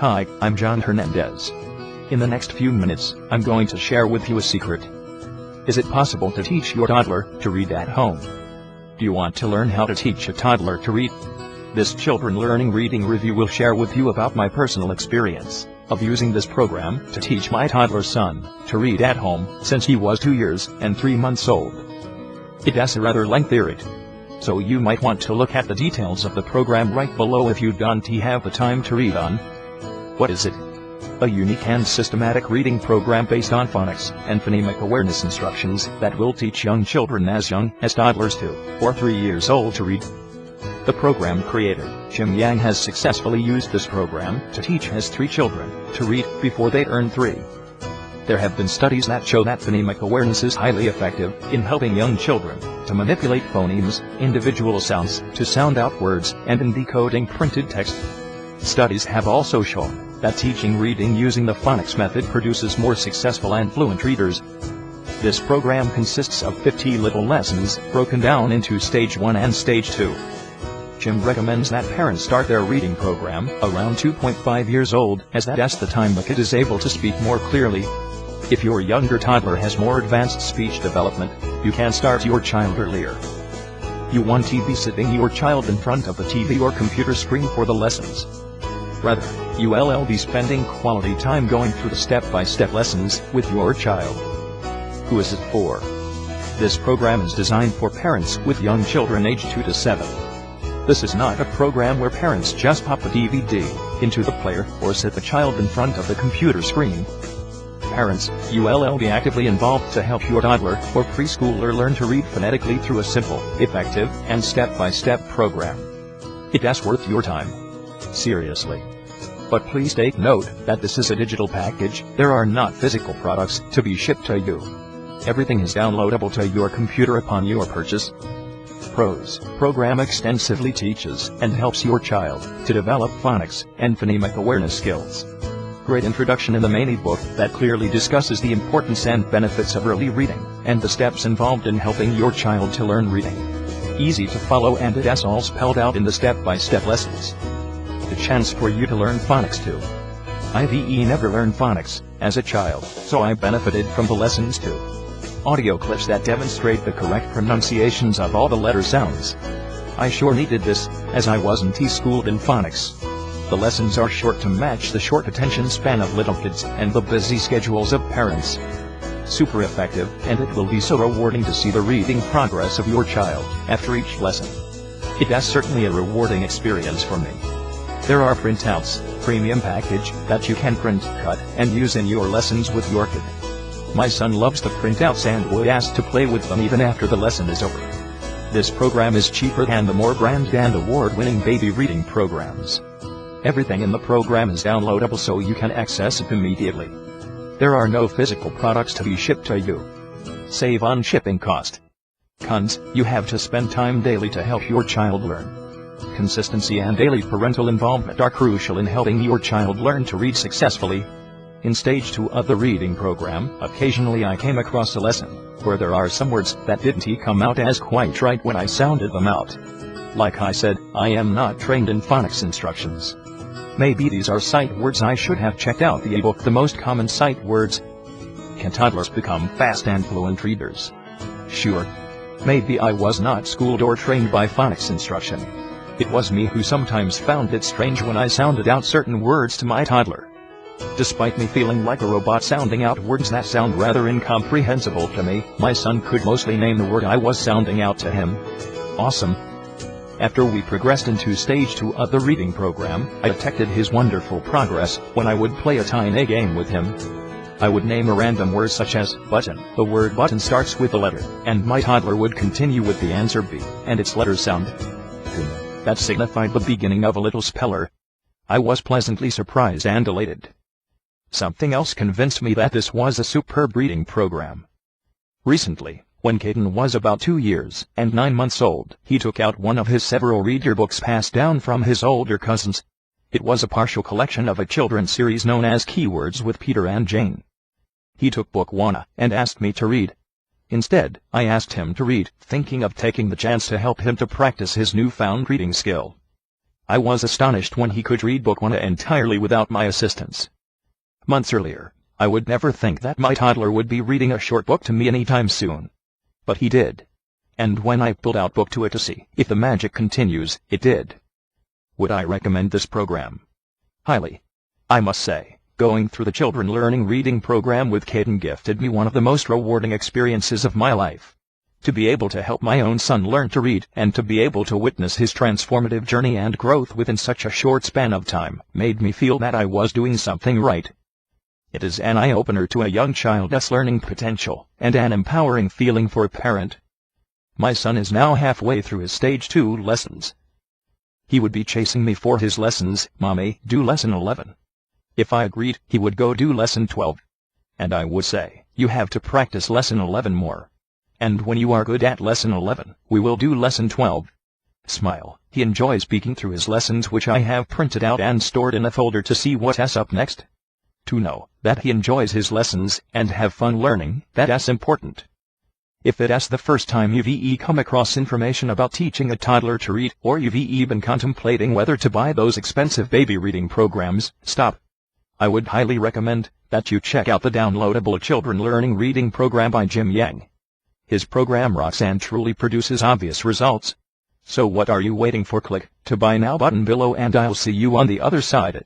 Hi, I'm John Hernandez. In the next few minutes, I'm going to share with you a secret. Is it possible to teach your toddler to read at home? Do you want to learn how to teach a toddler to read? This Children Learning Reading Review will share with you about my personal experience of using this program to teach my toddler son to read at home since he was 2 years and 3 months old. It has a rather lengthy read, so you might want to look at the details of the program right below if you don't have the time to read on. What is it? A unique and systematic reading program based on phonics and phonemic awareness instructions that will teach young children as young as toddlers 2 or 3 years old to read. The program creator, Jim Yang, has successfully used this program to teach his 3 children to read before they turn 3. There have been studies that show that phonemic awareness is highly effective in helping young children to manipulate phonemes, individual sounds, to sound out words, and in decoding printed text. Studies have also shown that teaching reading using the phonics method produces more successful and fluent readers. This program consists of 50 little lessons broken down into Stage 1 and Stage 2. Jim recommends that parents start their reading program around 2.5 years old, as that's the time the kid is able to speak more clearly. If your younger toddler has more advanced speech development, you can start your child earlier. You won't be sitting your child in front of the TV or computer screen for the lessons. Rather, you will be spending quality time going through the step-by-step lessons with your child. Who is it for? This program is designed for parents with young children aged 2 to 7. This is not a program where parents just pop the DVD into the player or sit the child in front of the computer screen. Parents, you will be actively involved to help your toddler or preschooler learn to read phonetically through a simple, effective, and step-by-step program. It's worth your time. Seriously. But please take note that this is a digital package. There are not physical products to be shipped to you. Everything is downloadable to your computer upon your purchase. Pros: program extensively teaches and helps your child to develop phonics and phonemic awareness skills. Great introduction in the main ebook that clearly discusses the importance and benefits of early reading and the steps involved in helping your child to learn reading. Easy to follow, and it's all spelled out in the step-by-step lessons. The chance for you to learn phonics too. I've never learned phonics as a child, so I benefited from the lessons too. Audio clips that demonstrate the correct pronunciations of all the letter sounds. I sure needed this, as I wasn't schooled in phonics. The lessons are short to match the short attention span of little kids and the busy schedules of parents. Super effective, and it will be so rewarding to see the reading progress of your child after each lesson. It's certainly a rewarding experience for me. There are printouts, premium package, that you can print, cut, and use in your lessons with your kid. My son loves the printouts and would ask to play with them even after the lesson is over. This program is cheaper than the more brand and award-winning baby reading programs. Everything in the program is downloadable so you can access it immediately. There are no physical products to be shipped to you. Save on shipping cost. Cons: you have to spend time daily to help your child learn. Consistency and daily parental involvement are crucial in helping your child learn to read successfully. In Stage 2 of the reading program, occasionally I came across a lesson where there are some words that didn't come out as quite right when I sounded them out. Like I said, I am not trained in phonics instructions. Maybe these are sight words. I should have checked out the ebook, The Most Common Sight Words. Can toddlers become fast and fluent readers? Sure. Maybe I was not schooled or trained by phonics instruction. It was me who sometimes found it strange when I sounded out certain words to my toddler. Despite me feeling like a robot sounding out words that sound rather incomprehensible to me, my son could mostly name the word I was sounding out to him. Awesome. After we progressed into Stage 2 of the reading program, I detected his wonderful progress when I would play a tiny game with him. I would name a random word such as button. The word button starts with a letter, and my toddler would continue with the answer B, and its letter sound. That signified the beginning of a little speller. I was pleasantly surprised and elated. Something else convinced me that this was a superb reading program. Recently, when Caden was about 2 years and 9 months old, he took out one of his several reader books passed down from his older cousins. It was a partial collection of a children's series known as Keywords with Peter and Jane. He took book 1 and asked me to read. Instead, I asked him to read, thinking of taking the chance to help him to practice his newfound reading skill. I was astonished when he could read book 1 entirely without my assistance. Months earlier, I would never think that my toddler would be reading a short book to me anytime soon. But he did. And when I pulled out book 2 to see if the magic continues, it did. Would I recommend this program? Highly. I must say, going through the Children Learning Reading program with Caden gifted me one of the most rewarding experiences of my life. To be able to help my own son learn to read and to be able to witness his transformative journey and growth within such a short span of time made me feel that I was doing something right. It is an eye-opener to a young child's learning potential and an empowering feeling for a parent. My son is now halfway through his stage 2 lessons. He would be chasing me for his lessons. "Mommy, do lesson 11. If I agreed, he would go do lesson 12. And I would say, "You have to practice lesson 11 more. And when you are good at lesson 11, we will do lesson 12. Smile. He enjoys speaking through his lessons, which I have printed out and stored in a folder to see what's up next. To know that he enjoys his lessons and have fun learning, that's important. If it's the first time you've come across information about teaching a toddler to read, or you've been contemplating whether to buy those expensive baby reading programs, stop. I would highly recommend that you check out the downloadable Children Learning Reading program by Jim Yang. His program rocks and truly produces obvious results. So what are you waiting for? Click to buy now button below and I'll see you on the other side.